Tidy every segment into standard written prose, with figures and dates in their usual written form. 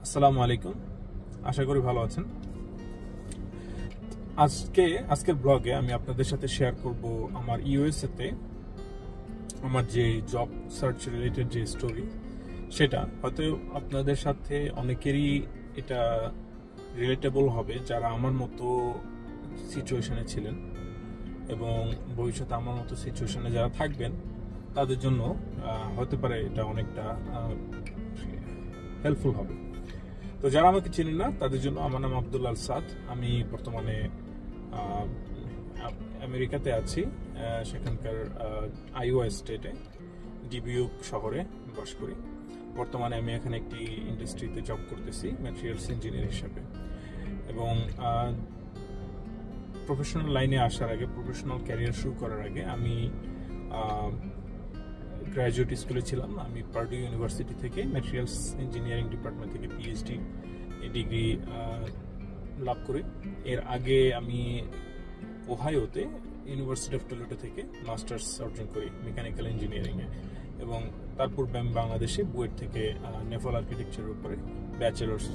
আসসালামু আলাইকুম, আশা করি ভালো আছেন। আজকের ব্লগে আমি আপনাদের সাথে শেয়ার করব আমার ইউএসএ তে আমার যে জব সার্চ রিলেটেড যে স্টোরি, সেটা হয়তো আপনাদের সাথে অনেকেরই এটা রিলেটেবল হবে যারা আমার মতো সিচুয়েশনে ছিলেন এবং ভবিষ্যতে আমার মতো সিচুয়েশনে যারা থাকবেন তাদের জন্য হতে পারে এটা অনেকটা হেল্পফুল হবে। তো যারা আমাকে চিনেন না তাদের জন্য, আমার নাম আব্দুল আল সাদ। আমি বর্তমানে আমেরিকাতে আছি, সেখানকার আইওয়া স্টেটে ডিবিউক শহরে বাস করি। বর্তমানে আমি এখানে একটি ইন্ডাস্ট্রিতে জব করতেছি ম্যাটেরিয়ালস ইঞ্জিনিয়ার হিসেবে। এবং প্রফেশনাল লাইনে আসার আগে, প্রফেশনাল ক্যারিয়ার শুরু করার আগে আমি গ্র্যাজুয়েট স্কুলে ছিলাম। আমি পার্ডু ইউনিভার্সিটি থেকে ম্যাটেরিয়ালস ইঞ্জিনিয়ারিং ডিপার্টমেন্ট থেকে পিএইচডি ডিগ্রি লাভ করি। এর আগে আমি ওহাইওতে ইউনিভার্সিটি অফ টলেডো থেকে মাস্টার্স অর্জন করি মেকানিক্যাল ইঞ্জিনিয়ারিংয়ে, এবং তারপর আমি বাংলাদেশে বুয়েট থেকে নেভাল আর্কিটেকচারের উপরে bachelors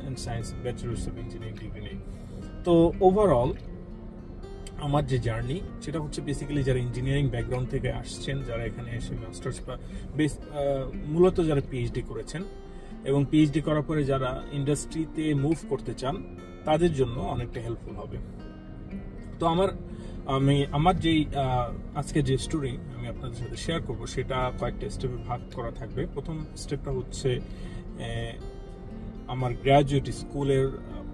in science, bachelors of engineering degree নেই। তো ওভারঅল আমার যে জার্নি সেটা হচ্ছে বেসিক্যালি যারা ইঞ্জিনিয়ারিং ব্যাকগ্রাউন্ড থেকে আসছেন, যারা এখানে এসে মাস্টার্স বা মূলত যারা পিএইচডি করেছেন এবং পিএইচডি করার পরে যারা ইন্ডাস্ট্রিতে মুভ করতে চান তাদের জন্য অনেকটা হেল্পফুল হবে। তো আমার যেই আজকে যে স্টোরি আমি আপনাদের সাথে শেয়ার করব সেটা কয়েকটা স্টেপে ভাগ করা থাকবে। প্রথম স্টেপটা হচ্ছে আমার গ্র্যাজুয়েট স্কুলের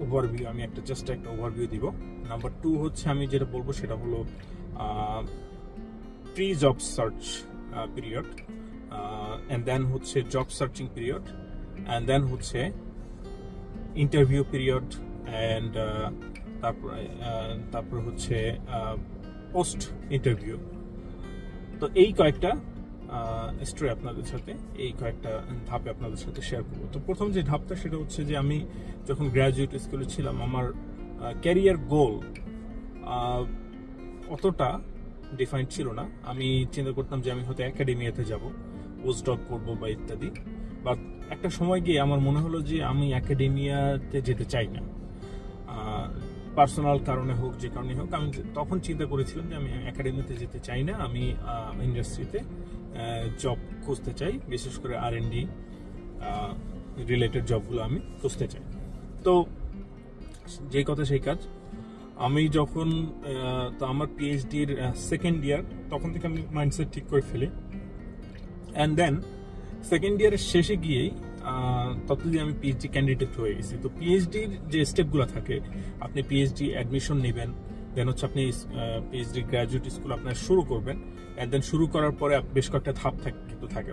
ওভারভিউ, আমি জাস্ট একটা ওভারভিউ দিব। নাম্বার 2 হচ্ছে আমি যেটা বলবো সেটা হলো pre job search period, and then হচ্ছে job searching period, and then হচ্ছে ইন্টারভিউ পিরিয়ড, অ্যান্ড তারপর হচ্ছে পোস্ট ইন্টারভিউ। তো এই কয়েকটা স্টোরি আপনাদের সাথে, এই কয়েকটা ধাপে আপনাদের সাথে শেয়ার করবো। তো প্রথম যে ধাপটা সেটা হচ্ছে যে আমি যখন গ্র্যাজুয়েট স্কুলে ছিলাম আমার ক্যারিয়ার গোল অতটা ডিফাইন্ড ছিল না। আমি চিন্তা করতাম যে আমি হয়তো একাডেমিয়াতে যাব, পোস্ট ডক করবো বা ইত্যাদি। বা একটা সময় গিয়ে আমার মনে হলো যে আমি একাডেমিয়াতে যেতে চাই না, পার্সোনাল কারণে হোক, যে কারণে হোক। আমি তখন চিন্তা করেছিলাম যে আমি একাডেমিতে যেতে চাই না, আমি ইন্ডাস্ট্রিতে জব খুঁজতে চাই, বিশেষ করে R&D রিলেটেড জবগুলো আমি খুঁজতে চাই। তো যে কথা সেই কাজ। আমি যখন তো আমার পিএইচডির সেকেন্ড ইয়ার, তখন থেকে আমি মাইন্ডসেট ঠিক করে ফেলি, অ্যান্ড দেন সেকেন্ড ইয়ারের শেষে গিয়েই ততদিন আমি পিএইচডি ক্যান্ডিডেট হয়ে গেছি। তো পিএইচডির যে স্টেপগুলো থাকে, আপনি পিএইচডি অ্যাডমিশন নেবেন, দেন হচ্ছে আপনি পিএইচডি গ্র্যাজুয়েট স্কুল আপনার শুরু করবেন, অ্যান্ড দেন শুরু করার পরে বেশ কয়েকটা ধাপ থাকে।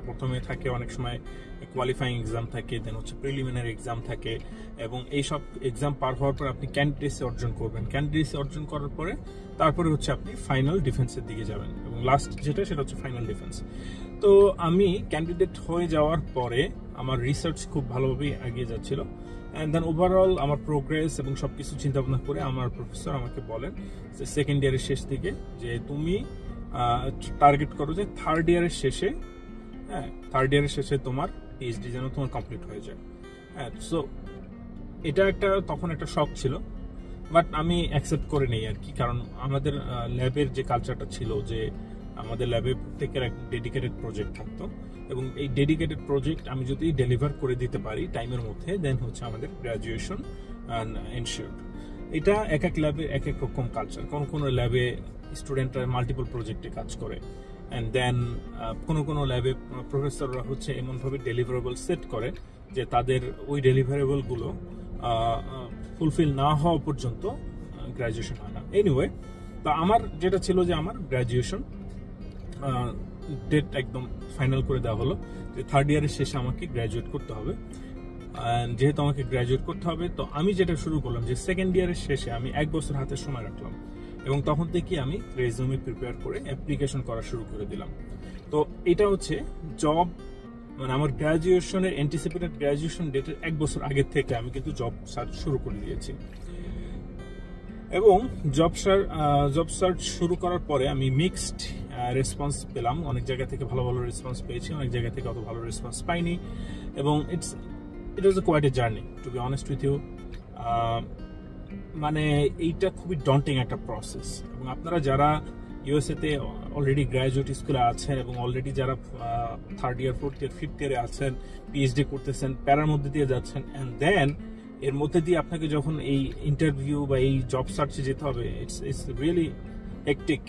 প্রথমে থাকে অনেক সময় কোয়ালিফাইং এক্সাম থাকে, দেন হচ্ছে প্রিলিমিনারি এক্সাম থাকে, এবং এইসব এক্সাম পার হওয়ার পর আপনি ক্যান্ডিডেটসি অর্জন করবেন। ক্যান্ডিডেটসি অর্জন করার পরে তারপরে হচ্ছে আপনি ফাইনাল ডিফেন্সের দিকে যাবেন, এবং লাস্ট সেটা হচ্ছে ফাইনাল ডিফেন্স। তো আমি ক্যান্ডিডেট হয়ে যাওয়ার পরে আমার রিসার্চ খুব ভালোভাবেই এগিয়ে যাচ্ছিল, অ্যান্ড দেন ওভারঅল আমার প্রোগ্রেস এবং সবকিছু চিন্তা ভাবনা করে আমার প্রফেসর আমাকে বলেন যে সেকেন্ড ইয়ারের শেষ দিকে যে তুমি টার্গেট করো যে থার্ড ইয়ারের শেষে তোমার পিএইচডি যেন তোমার কমপ্লিট হয়ে যায়। হ্যাঁ, সো এটা তখন একটা শক ছিল, বাট আমি অ্যাকসেপ্ট করে নেই আর কি। কারণ আমাদের ল্যাবের যে কালচারটা ছিল, যে আমাদের ল্যাবে প্রত্যেকের এক ডেডিকেটেড প্রজেক্ট থাকতো, এবং এই ডেডিকেটেড প্রজেক্ট আমি যদি ডেলিভার করে দিতে পারি টাইমের মধ্যে, দেন হচ্ছে আমাদের গ্র্যাজুয়েশন এনশিওরড। এটা এক এক ল্যাবে এক এক রকম কালচার। কোনো ল্যাবে স্টুডেন্টরা মাল্টিপল প্রজেক্টে কাজ করে, অ্যান্ড দেন কোনো ল্যাবে প্রফেসররা হচ্ছে এমনভাবে ডেলিভারেবল সেট করে যে তাদের ওই ডেলিভারেবলগুলো ফুলফিল না হওয়া পর্যন্ত গ্র্যাজুয়েশন হয় না। এনিওয়ে, তো আমার যেটা ছিল যে আমার গ্র্যাজুয়েশন ডেট একদম ফাইনাল করে দেওয়া হলো যে থার্ড ইয়ারের শেষে আমাকে গ্র্যাজুয়েট করতে হবে। যেহেতু আমাকে গ্র্যাজুয়েট করতে হবে, তো আমি যেটা শুরু করলাম যে সেকেন্ড ইয়ারের শেষে আমি 1 বছর হাতে সময় রাখলাম, এবং তখন থেকে আমি রেজুমে প্রিপেয়ার করে অ্যাপ্লিকেশন করা শুরু করে দিলাম। তো এটা হচ্ছে জব, মানে আমার গ্র্যাজুয়েশনের অ্যান্টিসিপেটেড গ্র্যাজুয়েশন ডেটের 1 বছর আগের থেকে আমি কিন্তু জব সার্চ শুরু করে দিয়েছি। এবং জব সার্চ শুরু করার পরে আমি মিক্সড রেসপন্স পেলাম। অনেক জায়গা থেকে ভালো রেসপন্স পেয়েছি, অনেক জায়গা থেকে অত ভালো রেসপন্স পাইনি, এবং it was quite a journey to be honest with you. মানে এইটা খুবই ডন্টিং একটা প্রসেস, এবং আপনারা যারা ইউএসএতে অলরেডি গ্র্যাজুয়েট স্কুলে আছেন এবং অলরেডি যারা third year, fourth year, fifth ইয়ারে আছেন, পিএইচডি করতেছেন, প্যারার মধ্যে দিয়ে যাচ্ছেন, অ্যান্ড দেন এর মধ্যে দিয়ে আপনাকে যখন এই ইন্টারভিউ বা এই জব সার্চে যেতে হবে, ইটস রিয়েলি হেকটিক।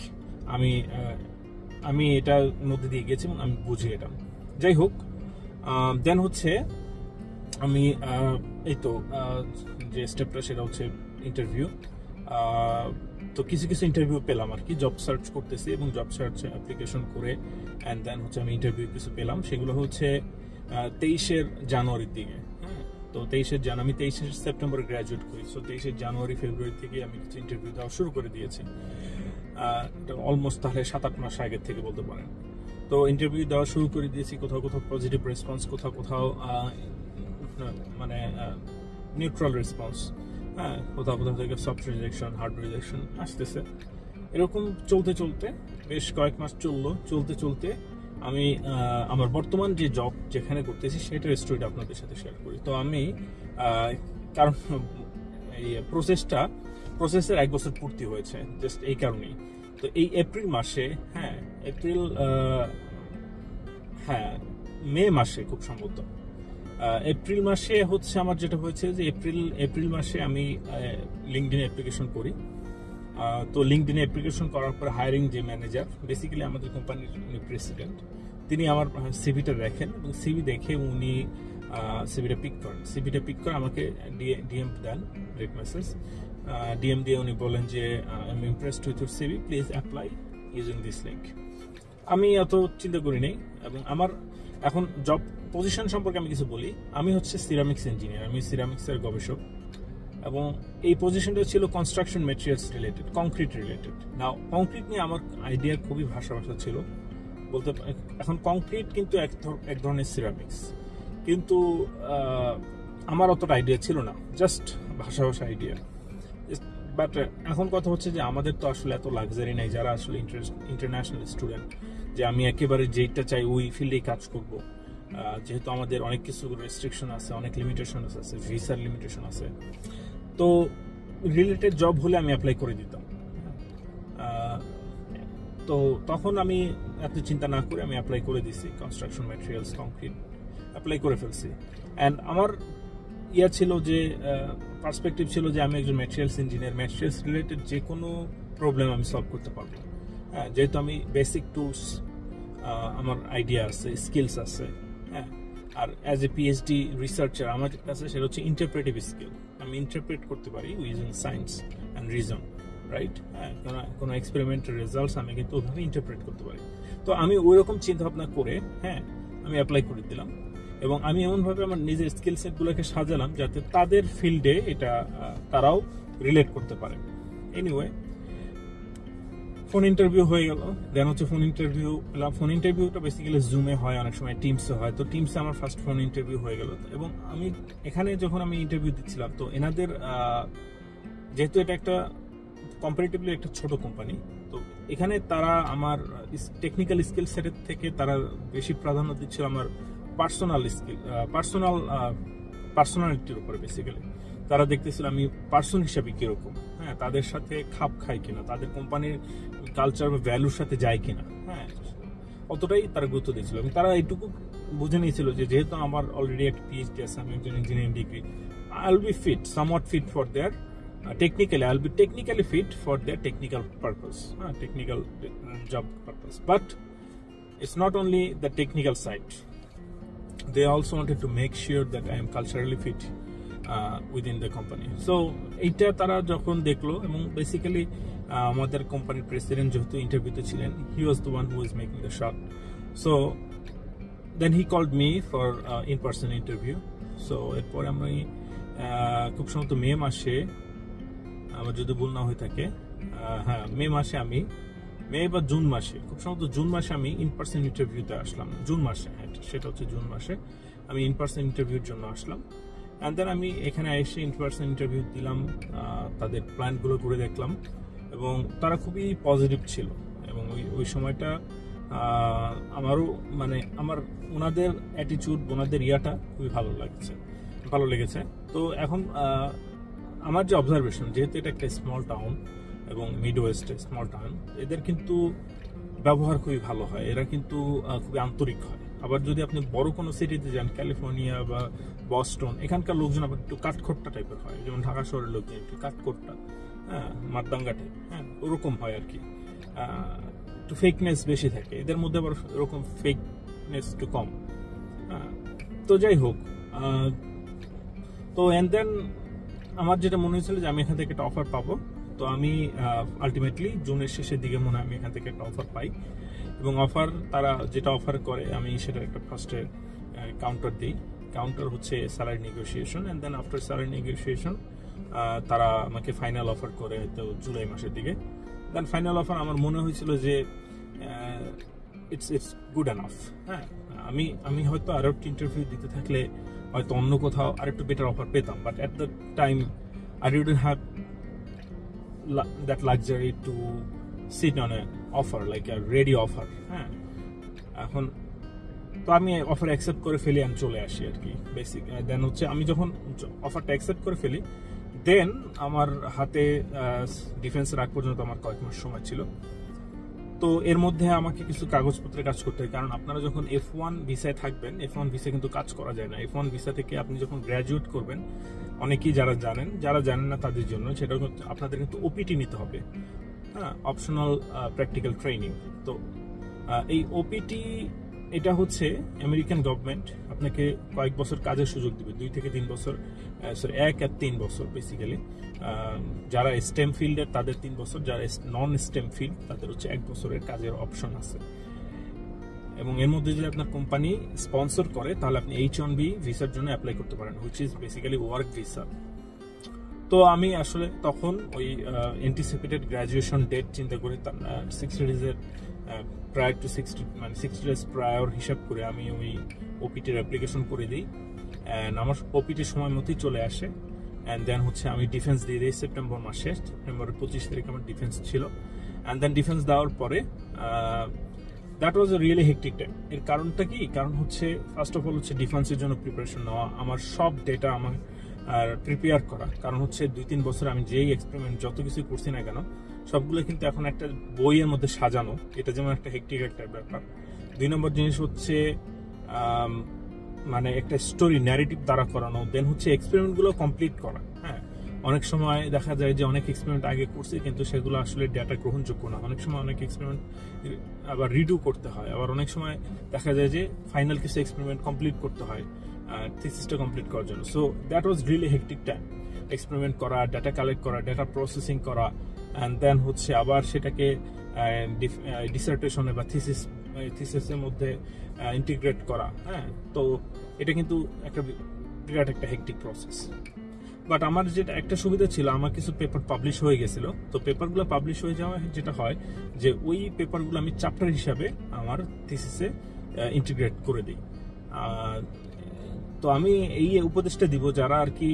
আমি এটার মধ্যে দিয়ে গেছি এবং আমি বুঝি এটা। যাই হোক, দেন হচ্ছে আমি এই তো যে স্টেপটা সেটা হচ্ছে ইন্টারভিউ। তো কিছু কিছু ইন্টারভিউ পেলাম আর কি, জব সার্চ করতেছি এবং জব সার্চ অ্যাপ্লিকেশন করে অ্যান্ড দেন হচ্ছে আমি ইন্টারভিউ কিছু পেলাম। সেগুলো হচ্ছে 23 জানুয়ারির দিকে। হ্যাঁ, তো 23 সেপ্টেম্বরে গ্র্যাজুয়েট করি, সো 23 জানুয়ারি ফেব্রুয়ারি থেকে আমি কিছু ইন্টারভিউ দেওয়া শুরু করে দিয়েছি। অলমোস্ট তাহলে 7-8 মাস আগের থেকে বলতে পারেন। তো ইন্টারভিউ দেওয়া শুরু করে দিয়েছি, কোথাও কোথাও পজিটিভ রেসপন্স, কোথাও কোথাও মানে নিউট্রাল রেসপন্স, হ্যাঁ, কোথাও কোথাও থেকে সফট রিজেকশন, হার্ড রিজেকশন আসতেছে। এরকম চলতে চলতে বেশ কয়েক মাস চলতে চলতে আমি আমার বর্তমান যে জব যেখানে করতেছি সেটার স্টোরিটা আপনাদের সাথে শেয়ার করি। তো আমি কারণ এই প্রসেসের 1 বছর পূর্তি হয়েছে জাস্ট এই কারণেই। তো এই এপ্রিল মাসে, মে মাসে খুব সম্ভবত এপ্রিল মাসে হচ্ছে আমার যেটা হয়েছে যে এপ্রিল মাসে আমি লিঙ্কডইনে অ্যাপ্লিকেশন করি। তো লিঙ্কডইনে অ্যাপ্লিকেশন করার পর হায়ারিং যে ম্যানেজার, বেসিক্যালি আমাদের কোম্পানির প্রেসিডেন্ট, তিনি আমার সিভিটা দেখেন এবং সিভি দেখে উনি সিভিটা পিক করে আমাকে ডিএম দেন, ডিরেক্ট মেসেজ ডিএম দিয়ে উনি বলেন যে I am impressed with your CV, please apply using this link. আমি এত চিন্তা করি নাই এবং আমার এখন জব পজিশন সম্পর্কে আমি কিছু বলি। আমি হচ্ছে সিরামিক্স ইঞ্জিনিয়ার, আমি সিরামিক্সের গবেষক এবং এই পজিশনটা ছিল construction materials related, concrete related. Now concrete নিয়ে আমার আইডিয়া খুবই ভাষা ছিল বলতে। এখন কংক্রিট কিন্তু এক ধরনের সিরামিক্স, কিন্তু আমার অতটা আইডিয়া ছিল না, জাস্ট ভাষা আইডিয়া। বাট এখন কথা হচ্ছে যে আমাদের তো আসলে এত লাক্সারি নাই যারা আসলে ইন্টারন্যাশনাল স্টুডেন্ট, যে আমি একেবারে যেটা চাই ওই ফিল্ডেই কাজ করব। যেহেতু আমাদের অনেক কিছু রেস্ট্রিকশন আছে, অনেক লিমিটেশন আছে, ভিসার লিমিটেশন আছে। তো রিলেটেড জব হলে আমি অ্যাপ্লাই করে দিতাম। তো তখন আমি এত চিন্তা না করে আমি অ্যাপ্লাই করে দিছি কনস্ট্রাকশন ম্যাটেরিয়ালস, কংক্রিট অ্যাপ্লাই করে ফেলছি। অ্যান্ড আমার ছিল যে পার্সপেক্টিভ ছিল যে আমি একজন ম্যাটেরিয়ালস ইঞ্জিনিয়ার, ম্যাটেরিয়ালস রিলেটেড যে কোনো প্রবলেম আমি সলভ করতে পারবো। হ্যাঁ, যেহেতু আমি বেসিক টুলস আমার আইডিয়া আছে, স্কিলস আছে। হ্যাঁ, আর অ্যাজ এ পিএইচডি রিসার্চার আমার কাছে সেটা হচ্ছে ইন্টারপ্রেটিভ স্কিল। আমি ইন্টারপ্রেট করতে পারি using science and reason, right? হ্যাঁ, কোনো এক্সপেরিমেন্টের রেজাল্টস আমি কিন্তু ওইভাবে ইন্টারপ্রেট করতে পারি। তো আমি ওই রকম চিন্তা ভাবনা করে আমি অ্যাপ্লাই করে দিলাম এবং আমি এমনভাবে আমার নিজের স্কিল সেটগুলোকে সাজালাম যাতে তাদের ফিল্ডে এটা তারাও রিলেট করতে পারে। এনিওয়ে, ফোন ইন্টারভিউ হয়ে গেল। দেন হচ্ছে ফোন ইন্টারভিউটা বেসিক্যালি জুমে হয়, অনেক সময় টিমসে হয়। তো টিমসে আমার ফার্স্ট ফোন ইন্টারভিউ হয়ে গেল এবং আমি এখানে যখন আমি ইন্টারভিউ দিচ্ছিলাম, তো এনাদের যেহেতু এটা একটা কম্পারেটিভলি একটা ছোট কোম্পানি, তো এখানে তারা আমার টেকনিক্যাল স্কিল সেটের থেকে তারা বেশি প্রাধান্য দিচ্ছিল আমার পার্সোনালিটির উপরে। বেসিক্যালি তারা দেখতেছিল আমি পার্সন হিসাবে কিরকম, হ্যাঁ, তাদের সাথে খাপ খাই কিনা, তাদের কোম্পানির কালচার বা ভ্যালুর সাথে যায় কিনা, হ্যাঁ, অতটাই তারা গুরুত্ব দিয়েছিল। এবং তারা এইটুকু বুঝে নিয়েছিল যে যেহেতু আমার অলরেডি একটা পিএইচডি আছে, আমি একজন engineering degree, I will be fit, somewhat fit for there technically I'll be technically fit for their technical purpose, technical job purpose. But it's not only the technical side, they also wanted to make sure that I am culturally fit within the company. So এইটা তারা যখন দেখলো, এবং basically আমাদের কোম্পানির president যেহেতু ইন্টারভিউতে ছিলেন, he was the one who was making the shot. So then he called me for in-person interview. So এরপর আমি খুব সম্ভবত মে মাসে, আমার যদি ভুল না হয়ে থাকে, মে বা জুন মাসে, খুব সম্ভবত জুন মাসে আমি ইন পার্সন ইন্টারভিউতে আসলাম। জুন মাসে, সেটা হচ্ছে জুন মাসে আমি ইন পার্সন ইন্টারভিউর জন্য আসলাম। অ্যান্ড দেন আমি এখানে এসে ইন পার্সন ইন্টারভিউ দিলাম, তাদের প্ল্যানগুলো করে দেখলাম এবং তারা খুবই পজিটিভ ছিল। এবং ওই সময়টা আমারও মানে আমার ওনাদের অ্যাটিটিউড, ওনাদের ইয়াটা খুবই ভালো লাগছে। ভালো লেগেছে। তো এখন আমার যে অবজারভেশন, যেহেতু এটা একটা স্মল টাউন এবং মিড ওয়েস্টে স্মল টাউন, এদের কিন্তু ব্যবহার খুবই ভালো হয়, এরা কিন্তু খুবই আন্তরিক হয়। আবার যদি আপনি বড় কোনো সিটিতে যান, ক্যালিফোর্নিয়া বা বস্টন, এখানকার লোকজন আবার একটু কাঠখোট্টা টাইপের হয়, যেমন ঢাকা শহরের লোকজন একটু কাঠখোট্টা, হ্যাঁ, মারদাঙ্গা টাইপ, হ্যাঁ, ওরকম হয় আর কি। একটু ফেকনেস বেশি থাকে এদের মধ্যে, আবার ওরকম ফেকনেস একটু কম। হ্যাঁ, তো যাই হোক, তো এন্ড দেন আমার যেটা মনে হয়েছিল যে আমি এখান থেকে একটা অফার পাবো। তো আমি আলটিমেটলি জুনের শেষের দিকে মনে হয় আমি এখান থেকে একটা অফার পাই, এবং অফার তারা যেটা অফার করে আমি সেটা একটা ফার্স্টে কাউন্টার দিই। কাউন্টার হচ্ছে salary negotiation, and then after salary negotiation তারা আমাকে ফাইনাল অফার করে তো জুলাই মাসের দিকে। দেন ফাইনাল অফার আমার মনে হয়েছিল যে ইটস গুড এনাফ। হ্যাঁ, আমি হয়তো আরো একটা ইন্টারভিউ দিতে থাকলে হয়তো অন্য কোথাও আরেকটু বেটার অফার পেতাম, but at the time I didn't have that luxury to sit on a offer, like a ready offer. হ্যাঁ, এখন তো আমি অফার অ্যাকসেপ্ট করে ফেলি, আমি চলে আসি আর কি বেসিক। দেন হচ্ছে আমি যখন অফারটা অ্যাকসেপ্ট করে ফেলি, দেন আমার হাতে ডিফেন্সের আগ পর্যন্ত আমার কয়েক মাস সময় ছিল। তো এর মধ্যে আমাকে কিছু কাগজপত্রে কাজ করতে হয়, কারণ আপনারা যখন F1 ভিসায় থাকবেন, F1 ভিসা কিন্তু কাজ করা যায় না। F1 ভিসা থেকে আপনি যখন গ্র্যাজুয়েট করবেন, অনেকেই যারা জানেন না তাদের জন্য সেটা আপনাদের কিন্তু ওপিটি নিতে হবে, হ্যাঁ, অপশনাল প্র্যাকটিক্যাল ট্রেনিং। তো এই ওপিটি এটা হচ্ছে আমেরিকান গভর্নমেন্ট আপনাকে কয়েক বছর কাজের সুযোগ দিবে, 2 থেকে 3 বছর, 1 আর 3 বছর বেসিক্যালি। যারা স্টেম ফিল্ডের তাদের 3 বছর, যারা নন স্টেম ফিল্ড তাদের হচ্ছে 1 বছরের কাজের অপশন আছে। এবং এর মধ্যে যদি আপনার কোম্পানি স্পন্সর করে তাহলে আপনি H1B ভিসার জন্য অ্যাপ্লাই করতে পারেন, which is basically work visa. তো আমি আসলে তখন ওই অ্যান্টিসিপেটেড গ্র্যাজুয়েশন ডেট চিন্তা করে 60 ডেজের প্রায় টু 60 ডেজ প্রায়র হিসাব করে আমি ওই ওপিটির অ্যাপ্লিকেশন করে দিই, অ্যান্ড আমার ওপিটির সময় মতোই চলে আসে। অ্যান্ড দেন হচ্ছে আমি ডিফেন্স দিয়ে দিই সেপ্টেম্বরের 25 তারিখ আমার ডিফেন্স ছিল। অ্যান্ড দেন ডিফেন্স দেওয়ার পরে that was a really hectic time. এর কারণটা কি? কারণ হচ্ছে ফার্স্ট অফ অল হচ্ছে ডিফেন্সের জন্য প্রিপারেশন নেওয়া, আমার সব ডেটা আমার প্রিপেয়ার করা। কারণ হচ্ছে 2-3 বছর আমি যেই এক্সপেরিমেন্ট যত কিছু করছি না কেন, সবগুলো কিন্তু এখন একটা বইয়ের মধ্যে সাজানো, এটা যেমন একটা হেক্টিক একটা ব্যাপার। 2 নম্বর জিনিস হচ্ছে মানে একটা স্টোরি ন্যারেটিভ দ্বারা করানো, দেন হচ্ছে এক্সপেরিমেন্টগুলো কমপ্লিট করা। হ্যাঁ, অনেক সময় দেখা যায় যে অনেক এক্সপেরিমেন্ট আগে করছি কিন্তু সেগুলো আসলে ডেটা গ্রহণযোগ্য না, অনেক সময় অনেক এক্সপেরিমেন্ট আবার রিডু করতে হয়, আবার অনেক সময় দেখা যায় যে ফাইনাল কিছু এক্সপেরিমেন্ট কমপ্লিট করতে হয় থিসিসটা কমপ্লিট করার জন্য। So that was really hectic time, experiment করা, ডেটা কালেক্ট করা, ডেটা প্রসেসিং করা, অ্যান্ড দেন হচ্ছে আবার সেটাকে ডিসার্টেশনে বা থিসিসের মধ্যে ইন্টিগ্রেট করা। হ্যাঁ, তো এটা কিন্তু একটা বিরাট একটা হেক্টিক প্রসেস। বাট আমার যেটা একটা সুবিধা ছিল, আমার কিছু পেপার পাবলিশ হয়ে গেছিল। তো পেপারগুলো পাবলিশ হয়ে যাওয়া যেটা হয় যে ওই পেপারগুলো আমি চ্যাপ্টার হিসাবে আমার থিসিসে ইন্টিগ্রেট করে দিই। তো আমি এই উপদেশটা দিব যারা আর কি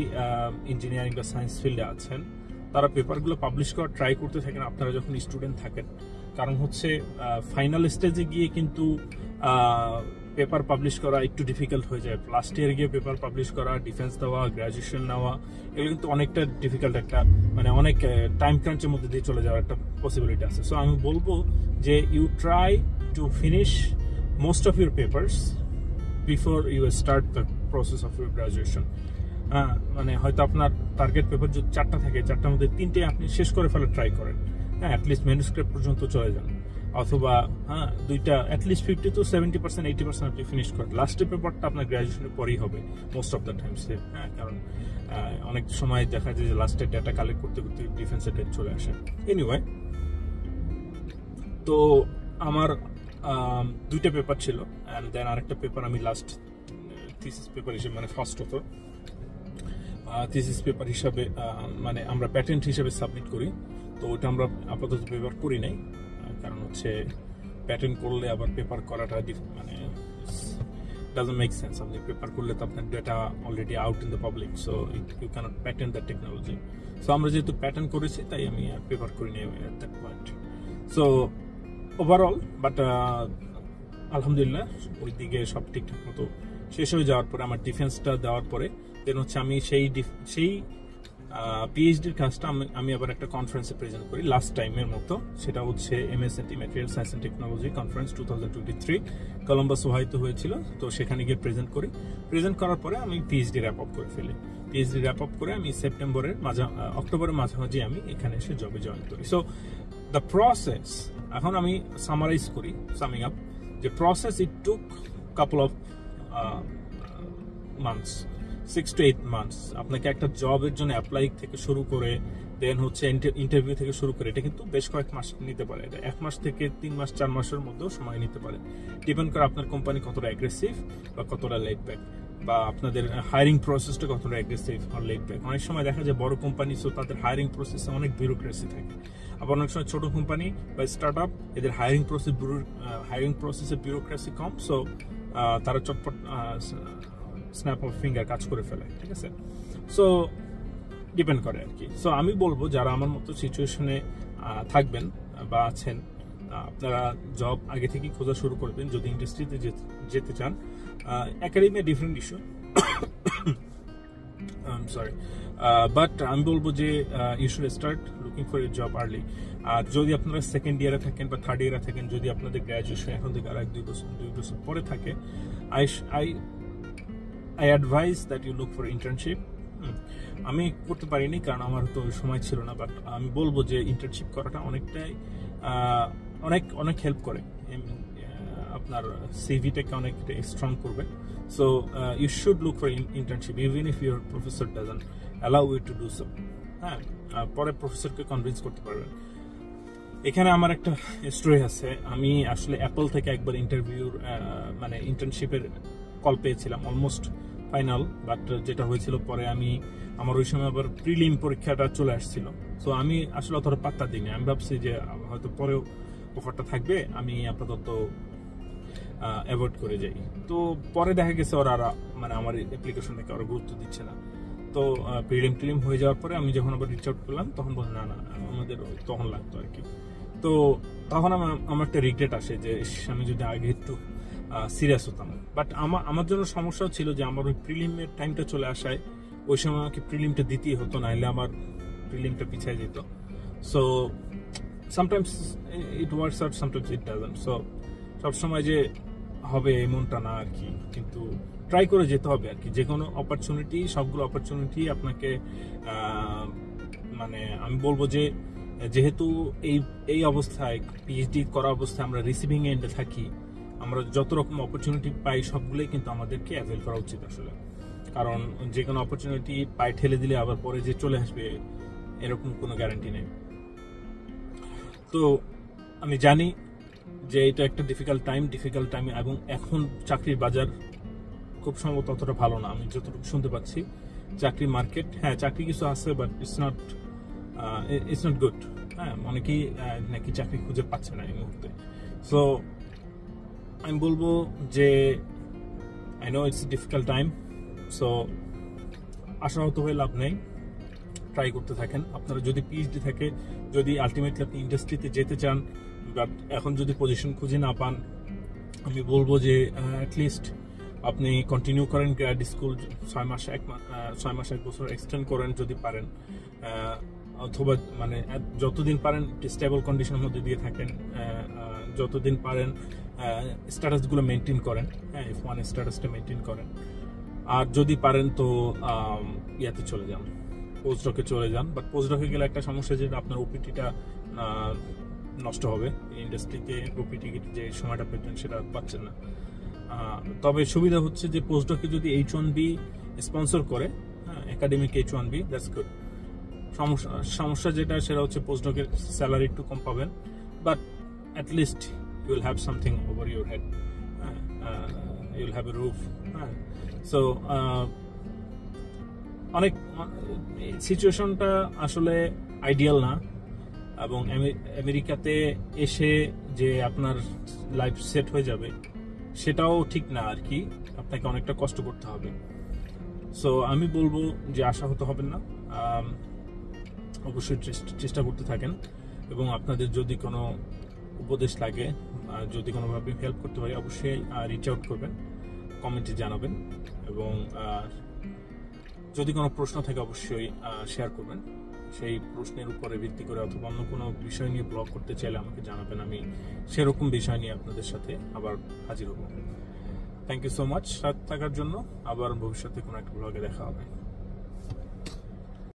ইঞ্জিনিয়ারিং বা সায়েন্স ফিল্ডে আছেন, তারা পেপারগুলো পাবলিশ করার ট্রাই করতে থাকেন আপনারা যখন স্টুডেন্ট থাকেন। কারণ হচ্ছে ফাইনাল স্টেজে গিয়ে কিন্তু পেপার পাবলিশ করা একটু ডিফিকাল্ট হয়ে যায়। লাস্ট ইয়ার গিয়ে পেপার পাবলিশ করা, ডিফেন্স দেওয়া, গ্র্যাজুয়েশন নেওয়া, এগুলো কিন্তু অনেকটা ডিফিকাল্ট একটা, মানে অনেক টাইম ক্রাঞ্চের মধ্যে দিয়ে চলে যাওয়ার একটা পসিবিলিটি আছে। সো আমি বলবো যে you try to finish most of your papers before you start the process of your graduation. মানে হয়তো আপনার টার্গেট পেপার যদি 4টা থাকে, 4টার মধ্যে 3টে আপনি শেষ করে ফেলার ট্রাই করেন। হ্যাঁ, অ্যাটলিস্ট ম্যানুস্ক্রিপ্ট পর্যন্ত চলে যান, অথবা হ্যাঁ 2টা অ্যাটলিস্ট 50 to 70%, 80% আপনি ফিনিশ করেন। লাস্টের পেপারটা আপনার গ্র্যাজুয়েশনের পরেই হবে মোস্ট অফ দ্য টাইমস। হ্যাঁ, কারণ অনেক সময় দেখা যায় যে লাস্টের ডেটা কালেক্ট করতে করতে ডিফেন্সের ডেট চলে আসে। এনিওয়ে, তো আমার 2টা পেপার ছিল, অ্যান্ড দেন আরেকটা পেপার আমি লাস্ট থিসিস পেপার হিসেবে, মানে ফার্স্ট অথর থিসিস পেপার হিসাবে, মানে আমরা প্যাটেন্ট হিসেবে সাবমিট করি। তো ওইটা আমরা আপাতত পেপার করি নাই, কারণ হচ্ছে প্যাটেন্ট করলে আবার পেপার করাটা মানে ডাজন্ট মেক সেন্স। আপনি পেপার করলে তো আপনার data already out in the public, so you can't patent the technology. So আমরা যেহেতু প্যাটেন্ট করেছি তাই আমি পেপার করি নাই at that point. So overall but আলহামদুলিল্লাহ ওই দিকে সব ঠিকঠাক মতো শেষ হয়ে যাওয়ার পরে, আমার ডিফেন্সটা দেওয়ার পরে দেন হচ্ছে আমি সেই পিএইচডির কাজটা আমি আবার একটা কনফারেন্সে প্রেজেন্ট করি লাস্ট টাইমের মতো। সেটা হচ্ছে MSNT material science and technology conference 2023 Columbus ওহাইওতে হয়েছিল। তো সেখানে গিয়ে প্রেজেন্ট করার পরে আমি পিএইচডি র্যাপ আপ করে ফেলি। পিএইচডি র্যাপ আপ করে আমি অক্টোবরের মাঝামাঝি আমি এখানে এসে জবে জয়েন করি। সো দ্য প্রসেস, এখন আমি সামারাইজ করি, সামিং আপ, যে process it took couple of months, 6 to 8 months। আপনাকে একটা জবের জন্য অ্যাপ্লাই থেকে শুরু করে দেন হচ্ছে ইন্টারভিউ থেকে শুরু করে এটা কিন্তু বেশ কয়েক মাস নিতে পারে। এটা 1 মাস থেকে 3 মাস 4 মাসের মধ্যেও সময় নিতে পারে, ডিপেন্ড করে আপনার কোম্পানি কতটা অ্যাগ্রেসিভ বা কতটা লেট ব্যাক, বা আপনাদের হায়ারিং প্রসেসটা কতটা অ্যাগ্রেসিভ আর লেট ব্যাক। অনেক সময় দেখা যায় বড় কোম্পানি, সো তাদের হায়ারিং প্রসেসে অনেক বিউরোক্রেসি থাকে। আবার অনেক সময় ছোট কোম্পানি বা স্টার্ট আপ, এদের হায়ারিং প্রসেসের বিউরোক্রেসি কম, সো তারা চটপট স্ন্যাপ অফ ফিঙ্গার কাজ করে ফেলে, ঠিক আছে। সো ডিপেন্ড করে আর কি। সো আমি বলবো যারা আমার মতো সিচুয়েশনে থাকবেন বা আছেন, আপনারা জব আগে থেকেই খোঁজা শুরু করবেন যদি ইন্ডাস্ট্রিতে যেতে চান। Academy different issue, sorry, but আমি বলবো যে you should start looking for a job early. আর যদি আপনারা সেকেন্ড ইয়ারে থাকেন বা থার্ড ইয়ারে থাকেন, যদি আপনাদের গ্র্যাজুয়েশন এখন থেকে আর 2 বছর পরে থাকে, I advise that you look for internship. আমি করতে পারিনি কারণ আমার তো সময় ছিল না, বাট আমি বলবো যে ইন্টার্নশিপ করাটা অনেক হেল্প করে, আপনার সিভিটাকে অনেক স্ট্রং করবে। So you should look for internship even if your professor doesn't allow you to do so. হ্যাঁ, পরে প্রফেসরকে কনভিন্স করতে পারবেন। এখানে আমার একটা স্টোরি আছে। আমি আসলে অ্যাপল থেকে একবার ইন্টার্নশিপের কল পেয়েছিলাম, অলমোস্ট ফাইনাল, বাট যেটা হয়েছিল পরে আমার ওই সময় আবার প্রিলিম পরীক্ষাটা চলে আসছিল। সো আমি আসলে অতটা পাত্তা দিইনি, আমি ভাবছি যে হয়তো পরেও অফারটা থাকবে, আমি আপাতত অ্যাভয়েড করে যাই। তো পরে দেখা গেছে ওরা আমার অ্যাপ্লিকেশনটাকে ওরা গুরুত্ব দিচ্ছে না। তো প্রিলিম হয়ে যাওয়ার পরে আমি যখন আবার রিচ আউট করলাম, তখন বললাম না আমাদের তখন লাগতো আর কি। তো তখন আমার একটা রিগ্রেট আসে যে আমি যদি আগে একটু সিরিয়াস হতাম। বাট আমার জন্য সমস্যাও ছিল যে আমার ওই প্রিলিমের টাইমটা চলে আসায় ওই সময় আমাকে প্রিলিমটা দিতেই হতো, না হলে আমার প্রিলিমটা পিছিয়ে যেত। So sometimes it works out, sometimes it doesn't. So সবসময় যে হবে এমনটা না আর কি, কিন্তু ট্রাই করে যেতে হবে আর কি। যে কোনো অপরচুনিটি, সবগুলো অপরচুনিটি আপনাকে আমি বলবো যে যেহেতু এই অবস্থায় পিএইচডি করা অবস্থায় আমরা রিসিভিং এন্ডে থাকি, আমরা যত রকম অপরচুনিটি পাই সবগুলোই কিন্তু আমাদেরকে অ্যাভেল করা উচিত আসলে। কারণ যে কোনো অপরচুনিটি পায়ে ঠেলে দিলে আবার পরে যে চলে আসবে এরকম কোনো গ্যারান্টি নেই। তো আমি জানি যে এটা একটা ডিফিকাল্ট টাইম, এবং এখন চাকরির বাজার খুব সম্ভবত অতটা ভালো না। আমি যতটুকু শুনতে পাচ্ছি চাকরির মার্কেট, হ্যাঁ চাকরি কিছু আছে, বাট ইটস নট গুড। হ্যাঁ, অনেকেই নাকি চাকরি খুঁজে পাচ্ছে না এই মুহূর্তে। সো আমি বলবো যে I know it's difficult time, so আশাহত হয়ে লাভ নেই, ট্রাই করতে থাকেন। আপনারা যদি পিএইচডি থাকে, যদি আলটিমেটলি আপনি ইন্ডাস্ট্রিতে যেতে চান, বাট এখন যদি পজিশন খুঁজে না পান, আমি বলবো যে অ্যাটলিস্ট আপনি কন্টিনিউ করেন গ্র্যাড স্কুল, 6 মাস 1 বছর এক্সটেন্ড করেন যদি পারেন, অথবা যতদিন পারেন স্টেবল কন্ডিশনের মধ্যে দিয়ে থাকেন, যতদিন পারেন স্ট্যাটাসগুলো মেনটেন করেন, হ্যাঁ F1 স্ট্যাটাসটা মেনটেন করেন। আর যদি পারেন তো ইয়াতে চলে যান, পোস্টডকে চলে যান। বাট পোস্টডকে গেলে একটা সমস্যা, যেটা আপনার ওপিটিটা নষ্ট হবে। ইন্ডাস্ট্রিতে ওপিটি যে সময়টা পেতেন সেটা পাচ্ছেন না। তবে সুবিধা হচ্ছে যে পোস্টডকে যদি H1B স্পন্সর করে, হ্যাঁ একাডেমিক H1B, দ্যাটস গুড। সমস্যা যেটা সেটা হচ্ছে পোস্টডকের স্যালারি একটু কম পাবেন, but at least you will have something over your head, you will have a roof. So অনেক সিচুয়েশনটা আসলে আইডিয়াল না, এবং আমেরিকাতে এসে যে আপনার লাইফ সেট হয়ে যাবে সেটাও ঠিক না আর কি, আপনাকে অনেকটা কষ্ট করতে হবে। সো আমি বলবো যে আশাহত হবেন না, অবশ্যই চেষ্টা করতে থাকেন, এবং আপনাদের যদি কোনো উপদেশ লাগে, যদি কোনোভাবে হেল্প করতে পারি, অবশ্যই রিচ আউট করবেন, কমেন্টে জানাবেন, এবং যদি কোনো প্রশ্ন থাকে অবশ্যই শেয়ার করবেন। সেই প্রশ্নের উপরে ভিত্তি করে অথবা অন্য কোনো বিষয় নিয়ে ব্লগ করতে চাইলে আমাকে জানাবেন, আমি সেরকম বিষয় নিয়ে আপনাদের সাথে আবার হাজির হব। থ্যাংক ইউ সো মাচ সাথে থাকার জন্য। আবার ভবিষ্যতে কোনো একটা ব্লগে দেখা হবে।